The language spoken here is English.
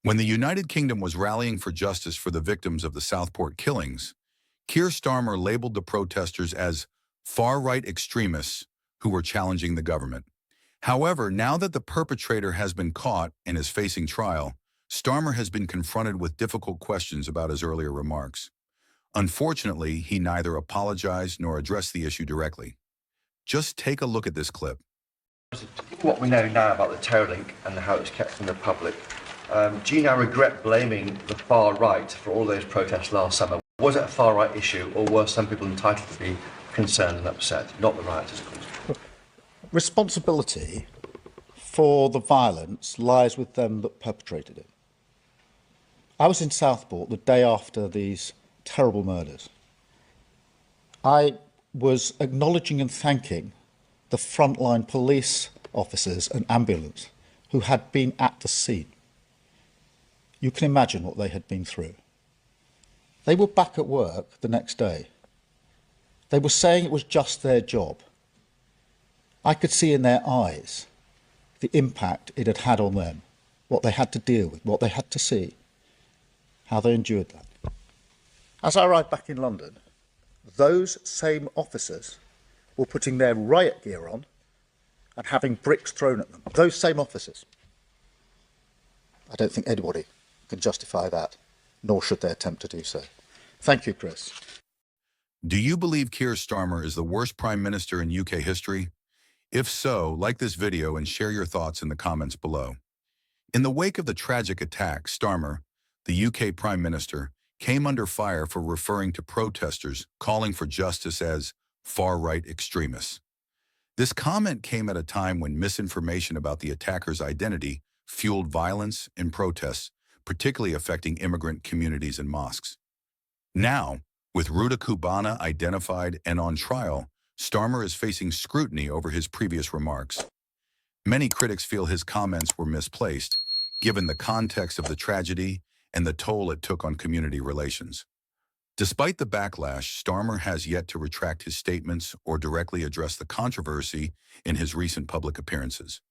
When the United Kingdom was rallying for justice for the victims of the Southport killings, Keir Starmer labeled the protesters as far-right extremists who were challenging the government. However, now that the perpetrator has been caught and is facing trial, Starmer has been confronted with difficult questions about his earlier remarks. Unfortunately, he neither apologized nor addressed the issue directly. Just take a look at this clip. What we know now about the terror link and how it's kept from the public, do you now regret blaming the far right for all those protests last summer? Was it a far right issue, or were some people entitled to be concerned and upset, not the rioters, of course? Responsibility for the violence lies with them that perpetrated it. I was in Southport the day after these terrible murders. I was acknowledging and thanking the frontline police officers and ambulance who had been at the scene. You can imagine what they had been through. They were back at work the next day. They were saying it was just their job. I could see in their eyes the impact it had had on them, what they had to deal with, what they had to see, how they endured that. As I arrived back in London, those same officers were putting their riot gear on and having bricks thrown at them. Those same officers. I don't think anybody can justify that, nor should they attempt to do so. Thank you, Chris. Do you believe Keir Starmer is the worst Prime Minister in UK history? If so, like this video and share your thoughts in the comments below. In the wake of the tragic attack, Starmer, the UK Prime Minister, came under fire for referring to protesters calling for justice as far-right extremists. This comment came at a time when misinformation about the attacker's identity fueled violence and protests, particularly affecting immigrant communities and mosques. Now, with Rudakubana identified and on trial, Starmer is facing scrutiny over his previous remarks. Many critics feel his comments were misplaced, given the context of the tragedy and the toll it took on community relations. Despite the backlash, Starmer has yet to retract his statements or directly address the controversy in his recent public appearances.